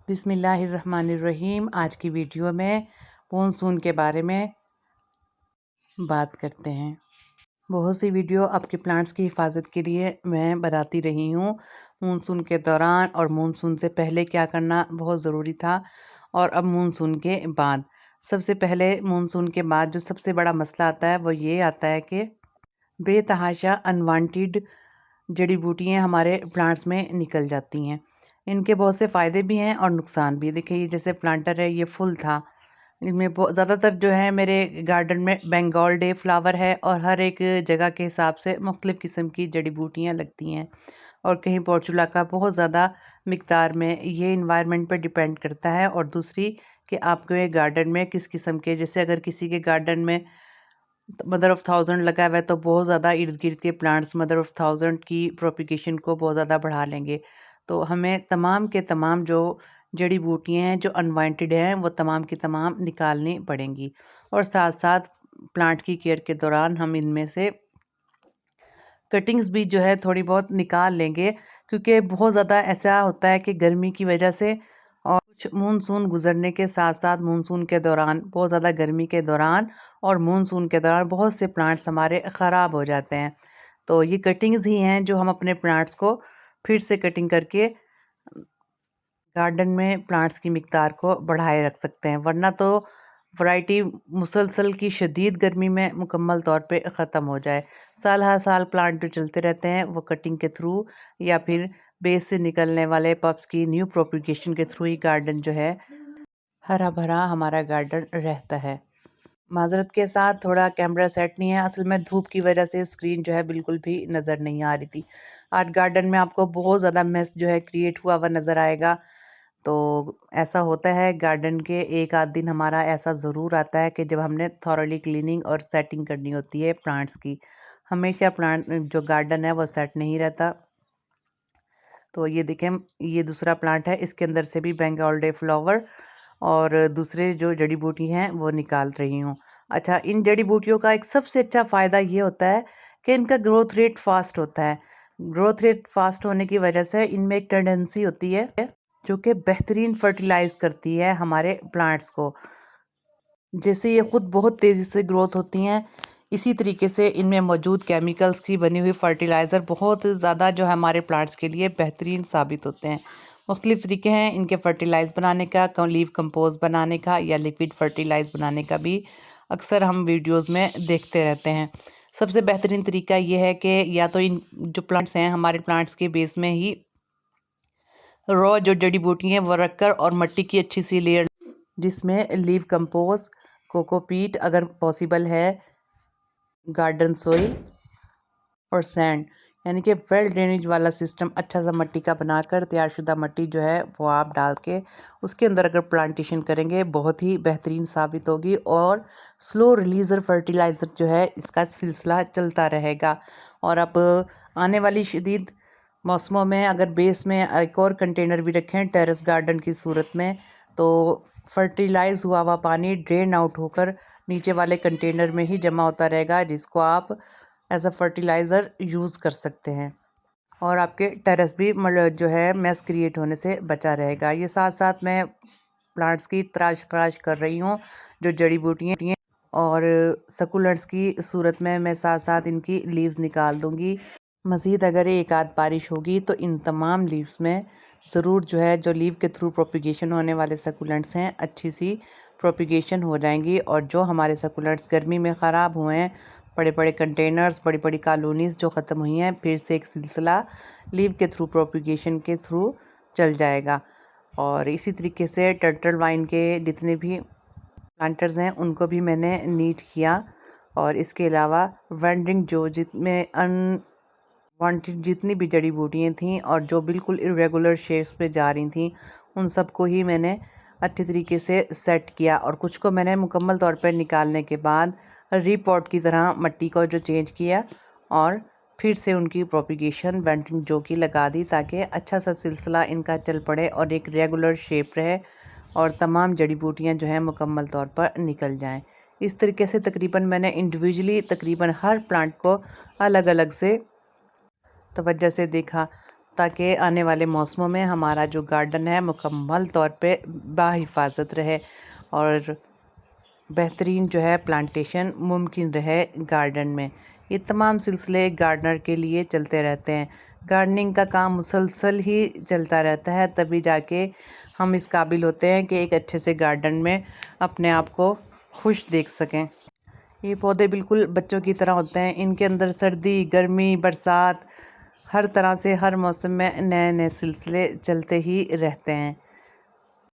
बिस्मिल्लाहिर्रहमानिर्रहीम। आज की वीडियो में मानसून के बारे में बात करते हैं। बहुत सी वीडियो आपके प्लांट्स की हिफाजत के लिए मैं बनाती रही हूँ। मानसून के दौरान और मानसून से पहले क्या करना बहुत ज़रूरी था और अब मानसून के बाद। सबसे पहले मानसून के बाद जो सबसे बड़ा मसला आता है वो ये आता है कि बेतहाशा अनवांटेड जड़ी बूटियाँ हमारे प्लांट्स में निकल जाती हैं। इनके बहुत से फ़ायदे भी हैं और नुकसान भी। देखिए ये जैसे प्लांटर है, ये फुल था, इनमें ज़्यादातर जो है मेरे गार्डन में बंगाल डे फ्लावर है और हर एक जगह के हिसाब से मुख्तलिफ़ किस्म की जड़ी बूटियाँ लगती हैं और कहीं पोर्चुला का बहुत ज़्यादा मिकदार में। ये इन्वायरमेंट पर डिपेंड करता है। और दूसरी कि आपके गार्डन में किस किस्म के, जैसे अगर किसी के गार्डन में मदर ऑफ़ थाउजेंड लगा हुआ है तो बहुत ज़्यादा इर्द गिर्द के प्लांट्स मदर ऑफ़ थाउजेंड की प्रोपिगेशन को बहुत ज़्यादा बढ़ा लेंगे। तो हमें तमाम के तमाम जो जड़ी बूटियाँ हैं जो अनवांटेड हैं वो तमाम की तमाम निकालनी पड़ेंगी। और साथ साथ प्लांट की केयर के दौरान हम इनमें से कटिंग्स भी जो है थोड़ी बहुत निकाल लेंगे, क्योंकि बहुत ज़्यादा ऐसा होता है कि गर्मी की वजह से और कुछ मानसून गुजरने के साथ साथ मानसून के दौरान, बहुत ज़्यादा गर्मी के दौरान और मानसून के दौरान बहुत से प्लांट्स हमारे ख़राब हो जाते हैं। तो ये कटिंग्स ही हैं जो हम अपने प्लांट्स को फिर से कटिंग करके गार्डन में प्लांट्स की मिक़दार को बढ़ाए रख सकते हैं। वरना तो वैरायटी मुसलसल की शदीद गर्मी में मुकम्मल तौर पे ख़त्म हो जाए। साल हर साल प्लांट जो चलते रहते हैं वो कटिंग के थ्रू या फिर बेस से निकलने वाले पप्स की न्यू प्रोपिगेशन के थ्रू ही गार्डन जो है हरा भरा हमारा गार्डन रहता है। माज़रत के साथ थोड़ा कैमरा सेट नहीं है, असल में धूप की वजह से स्क्रीन जो है बिल्कुल भी नज़र नहीं आ रही थी। आज गार्डन में आपको बहुत ज़्यादा मेस जो है क्रिएट हुआ हुआ नज़र आएगा। तो ऐसा होता है, गार्डन के एक आध दिन हमारा ऐसा ज़रूर आता है कि जब हमने थॉरली क्लीनिंग और सेटिंग करनी होती है प्लांट्स की। हमेशा प्लांट जो गार्डन है वो सेट नहीं रहता। तो ये देखें, ये दूसरा प्लांट है, इसके अंदर से भी बंगाल डे फ्लावर और दूसरे जो जड़ी बूटी हैं वो निकाल रही हूँ। अच्छा, इन जड़ी बूटियों का एक सबसे अच्छा फ़ायदा ये होता है कि इनका ग्रोथ रेट फ़ास्ट होता है। ग्रोथ रेट फ़ास्ट होने की वजह से इनमें एक टेंडेंसी होती है जो कि बेहतरीन फर्टिलाइज़ करती है हमारे प्लांट्स को। जैसे ये ख़ुद बहुत तेज़ी से ग्रोथ होती हैं, इसी तरीके से इनमें मौजूद केमिकल्स की बनी हुई फर्टिलाइज़र बहुत ज़्यादा जो है हमारे प्लांट्स के लिए बेहतरीन साबित होते हैं। मुख्तलिफ़ तरीके हैं इनके फर्टिलाइज़ बनाने का, लीव कंपोस्ट बनाने का या लिक्विड फर्टिलाइज़ बनाने का भी अक्सर हम वीडियोज़ में देखते रहते हैं। सबसे बेहतरीन तरीका ये है कि या तो इन जो प्लांट्स हैं हमारे प्लांट्स के बेस में ही रॉ जो जड़ी बूटी हैं वो रखकर और मिट्टी की अच्छी सी लेयर जिसमें लीव कंपोस्ट, कोकोपीट अगर पॉसिबल है, गार्डन सोइल और सैंड, यानी कि वेल ड्रेनेज वाला सिस्टम अच्छा सा मिट्टी का बनाकर तैयारशुदा मिट्टी जो है वो आप डाल के उसके अंदर अगर प्लांटेशन करेंगे बहुत ही बेहतरीन साबित होगी। और स्लो रिलीज़र फर्टिलाइज़र जो है इसका सिलसिला चलता रहेगा। और अब आने वाली शदीद मौसमों में अगर बेस में एक और कंटेनर भी रखें टेरेस गार्डन की सूरत में, तो फर्टिलाइज़ हुआ हुआ पानी ड्रेन आउट होकर नीचे वाले कंटेनर में ही जमा होता रहेगा, जिसको आप एज अ फर्टिलाइज़र यूज़ कर सकते हैं और आपके टेरेस भी जो है मैस क्रिएट होने से बचा रहेगा। ये साथ साथ मैं प्लांट्स की तराश कर रही हूँ जो जड़ी बूटियाँ और सकुलेंट्स की सूरत में मैं साथ साथ इनकी लीव्स निकाल दूँगी। मज़ीद अगर एक आध बारिश होगी तो इन तमाम लीव्स में ज़रूर जो है जो लीव के थ्रू प्रोपिगेशन होने वाले सकुलेंट्स हैं अच्छी सी प्रोपिगेशन हो जाएंगी। और जो हमारे सकुलेंट्स गर्मी में ख़राब हुए हैं, बड़े बड़े कंटेनर्स, बड़ी बड़ी कॉलोनीज़ जो ख़त्म हुई हैं, फिर से एक सिलसिला लीव के थ्रू प्रोपिगेशन के थ्रू चल जाएगा। और इसी तरीके से टर्टल वाइन के जितने भी प्लांटर्स हैं उनको भी मैंने नीट किया। और इसके अलावा वेंडिंग जो जितने वांटेड जितनी भी जड़ी बूटियाँ थीं और जो बिल्कुल इरेगुलर शेप्स पे जा रही थीं, उन सबको ही मैंने अच्छे तरीके से सेट किया और कुछ को मैंने मुकम्मल तौर पर निकालने के बाद रीपॉट की तरह मिट्टी को जो चेंज किया और फिर से उनकी प्रोपिगेशन वेंटिंग जो की लगा दी, ताकि अच्छा सा सिलसिला इनका चल पड़े और एक रेगुलर शेप रहे और तमाम जड़ी बूटियाँ जो हैं मुकम्मल तौर पर निकल जाएँ। इस तरीके से तकरीबन मैंने इंडिविजुअली तकरीबन हर प्लांट को अलग अलग से तवज्जो से देखा। ताकि आने वाले मौसमों में हमारा जो गार्डन है मुकम्मल तौर पे बाहिफाजत रहे और बेहतरीन जो है प्लांटेशन मुमकिन रहे गार्डन में। ये तमाम सिलसिले गार्डनर के लिए चलते रहते हैं। गार्डनिंग का काम मुसलसल ही चलता रहता है, तभी जाके हम इस काबिल होते हैं कि एक अच्छे से गार्डन में अपने आप को खुश देख सकें। ये पौधे बिल्कुल बच्चों की तरह होते हैं। इनके अंदर सर्दी, गर्मी, बरसात, हर तरह से हर मौसम में नए नए सिलसिले चलते ही रहते हैं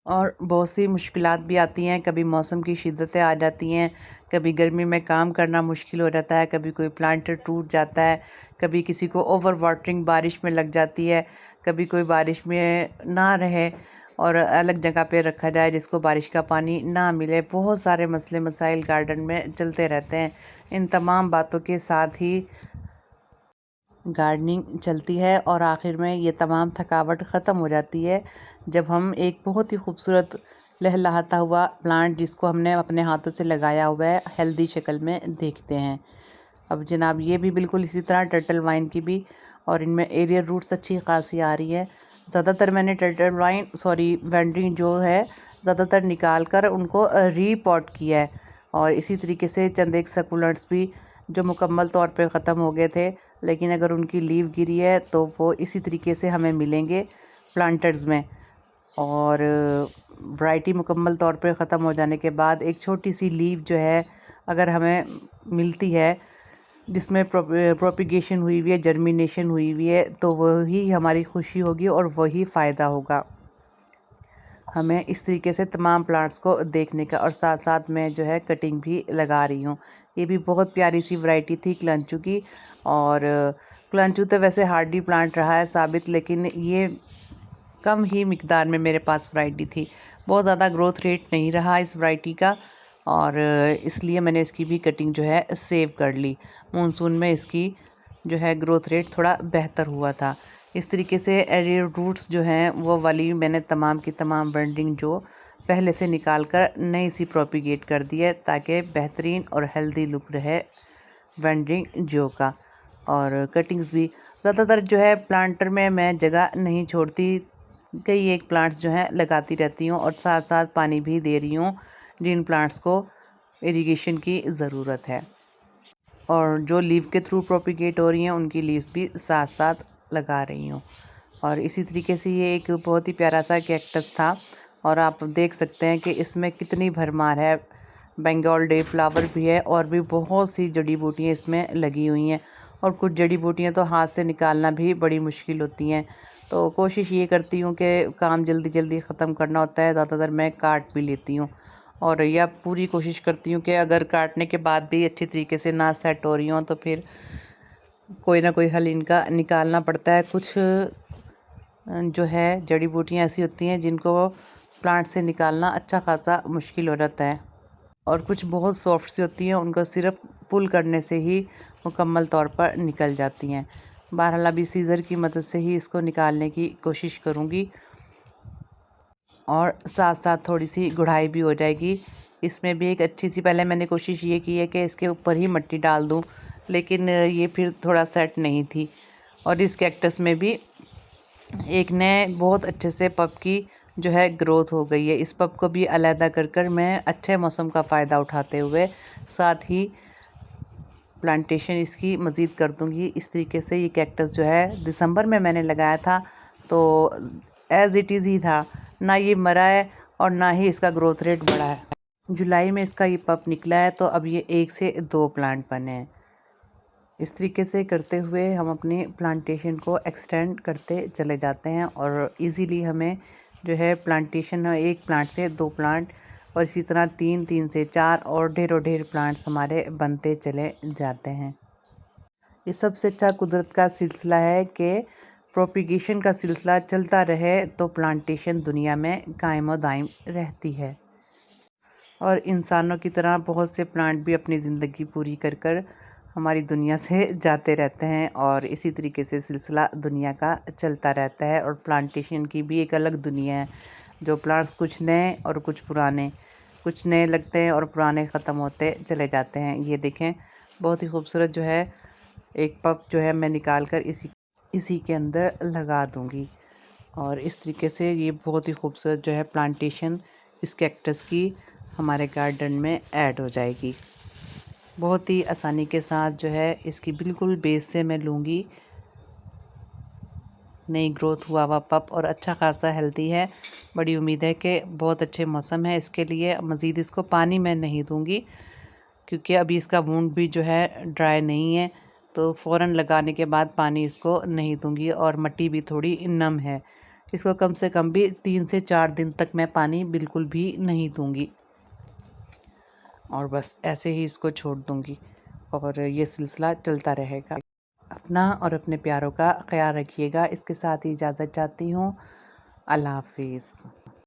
और बहुत सी मुश्किलात भी आती हैं। कभी मौसम की शिद्दतें आ जाती हैं, कभी गर्मी में काम करना मुश्किल हो जाता है, कभी कोई प्लांट टूट जाता है, कभी किसी को ओवर वाटरिंग बारिश में लग जाती है, कभी कोई बारिश में ना रहे और अलग जगह पे रखा जाए जिसको बारिश का पानी ना मिले। बहुत सारे मसले मसाइल गार्डन में चलते रहते हैं। इन तमाम बातों के साथ ही गार्डनिंग चलती है और आखिर में ये तमाम थकावट ख़त्म हो जाती है जब हम एक बहुत ही खूबसूरत लहलहाता हुआ प्लांट जिसको हमने अपने हाथों से लगाया हुआ है हेल्दी शक्ल में देखते हैं। अब जनाब ये भी बिल्कुल इसी तरह टर्टल वाइन की भी, और इनमें एरियल रूट्स अच्छी खासी आ रही है। ज़्यादातर मैंने टर्टल वाइन वेंड्रिंग जो है ज़्यादातर निकाल कर उनको रीपॉट किया है और इसी तरीके से चंद एक सकुलेंट्स भी जो मुकम्मल तौर पे ख़त्म हो गए थे, लेकिन अगर उनकी लीव गिरी है तो वो इसी तरीके से हमें मिलेंगे प्लांटर्स में। और वैरायटी मुकम्मल तौर पे ख़त्म हो जाने के बाद एक छोटी सी लीव जो है अगर हमें मिलती है जिसमें प्रोपिगेशन हुई हुई है, जर्मिनेशन हुई हुई है, तो वही हमारी खुशी होगी और वही फ़ायदा होगा हमें। इस तरीके से तमाम प्लांट्स को देखने का। और साथ साथ मैं जो है कटिंग भी लगा रही हूँ। ये भी बहुत प्यारी सी वैरायटी थी क्लंचू की, और क्लंचू तो वैसे हार्डी प्लांट रहा है साबित, लेकिन ये कम ही मिकदार में मेरे पास वैरायटी थी। बहुत ज़्यादा ग्रोथ रेट नहीं रहा इस वैरायटी का और इसलिए मैंने इसकी भी कटिंग जो है सेव कर ली। मानसून में इसकी जो है ग्रोथ रेट थोड़ा बेहतर हुआ था। इस तरीके से एरियल रूट्स जो हैं वो वाली मैंने तमाम की तमाम ब्रांडिंग जो पहले से निकाल कर नई सी प्रोपिगेट कर दी है ताकि बेहतरीन और हेल्दी लुक रहे ब्रांडिंग जो का। और कटिंग्स भी ज़्यादातर जो है प्लांटर में मैं जगह नहीं छोड़ती, कई एक प्लांट्स जो हैं लगाती रहती हूँ और साथ साथ पानी भी दे रही हूँ जिन प्लांट्स को इरिगेशन की ज़रूरत है। और जो लीव के थ्रू प्रोपिगेट हो रही हैं उनकी लीव्स भी साथ साथ लगा रही हूँ। और इसी तरीके से ये एक बहुत ही प्यारा सा कैक्टस था और आप देख सकते हैं कि इसमें कितनी भरमार है। बंगाल डे फ्लावर भी है और भी बहुत सी जड़ी बूटियाँ इसमें लगी हुई हैं, और कुछ जड़ी बूटियाँ तो हाथ से निकालना भी बड़ी मुश्किल होती हैं। तो कोशिश ये करती हूँ कि काम जल्दी जल्दी ख़त्म करना होता है, ज़्यादातर मैं काट भी लेती हूँ और या पूरी कोशिश करती हूँ कि अगर काटने के बाद भी अच्छी तरीके से ना सेट हो रही हों तो फिर कोई ना कोई हल इनका निकालना पड़ता है। कुछ जो है जड़ी बूटियाँ ऐसी होती हैं जिनको प्लांट से निकालना अच्छा खासा मुश्किल हो जाता है और कुछ बहुत सॉफ्ट सी होती हैं, उनको सिर्फ पुल करने से ही मुकम्मल तौर पर निकल जाती हैं। बहरहाल अभी सीज़र की मदद से ही इसको निकालने की कोशिश करूँगी और साथ साथ थोड़ी सी गुड़ाई भी हो जाएगी। इसमें भी एक अच्छी सी पहले मैंने कोशिश ये की है कि इसके ऊपर ही मिट्टी डाल दूँ, लेकिन ये फिर थोड़ा सेट नहीं थी। और इस कैक्टस में भी एक नए बहुत अच्छे से पप की जो है ग्रोथ हो गई है। इस पप को भी अलहदा कर मैं अच्छे मौसम का फ़ायदा उठाते हुए साथ ही प्लांटेशन इसकी मज़ीद कर दूँगी। इस तरीके से ये कैक्टस जो है दिसंबर में मैंने लगाया था तो एज़ इट इज़ ही था, ना ये मरा है और ना ही इसका ग्रोथ रेट बढ़ा है। जुलाई में इसका ये पप निकला है तो अब ये 1 से 2 प्लांट बने हैं। इस तरीके से करते हुए हम अपनी प्लांटेशन को एक्सटेंड करते चले जाते हैं और इजीली हमें जो है प्लांटेशन एक प्लांट से 2 प्लांट और इसी तरह 3 से 4 और ढेरों ढेर प्लांट्स हमारे बनते चले जाते हैं। ये सबसे अच्छा कुदरत का सिलसिला है कि प्रोपिगेशन का सिलसिला चलता रहे तो प्लांटेशन दुनिया में कायम और दायम रहती है। और इंसानों की तरह बहुत से प्लांट भी अपनी ज़िंदगी पूरी कर हमारी दुनिया से जाते रहते हैं और इसी तरीके से सिलसिला दुनिया का चलता रहता है। और प्लांटेशन की भी एक अलग दुनिया है, जो प्लांट्स कुछ नए और कुछ पुराने, कुछ नए लगते हैं और पुराने ख़त्म होते चले जाते हैं। ये देखें बहुत ही खूबसूरत जो है एक पप जो है मैं निकाल कर इसी इसी के अंदर लगा दूंगी। और इस तरीके से ये बहुत ही खूबसूरत जो है प्लांटेशन इस कैक्टस की हमारे गार्डन में ऐड हो जाएगी। बहुत ही आसानी के साथ जो है इसकी बिल्कुल बेस से मैं लूँगी। नई ग्रोथ हुआ हुआ पप और अच्छा खासा हेल्दी है। बड़ी उम्मीद है कि बहुत अच्छे मौसम है इसके लिए। मज़ीद इसको पानी मैं नहीं दूँगी क्योंकि अभी इसका वूंड भी जो है ड्राई नहीं है, तो फ़ौरन लगाने के बाद पानी इसको नहीं दूँगी। और मिट्टी भी थोड़ी नम है, इसको कम से कम भी 3 से 4 दिन तक मैं पानी बिल्कुल भी नहीं दूँगी और बस ऐसे ही इसको छोड़ दूँगी और ये सिलसिला चलता रहेगा। अपना और अपने प्यारों का ख्याल रखिएगा। इसके साथ ही इजाज़त चाहती हूँ। अल्लाह हाफिज़।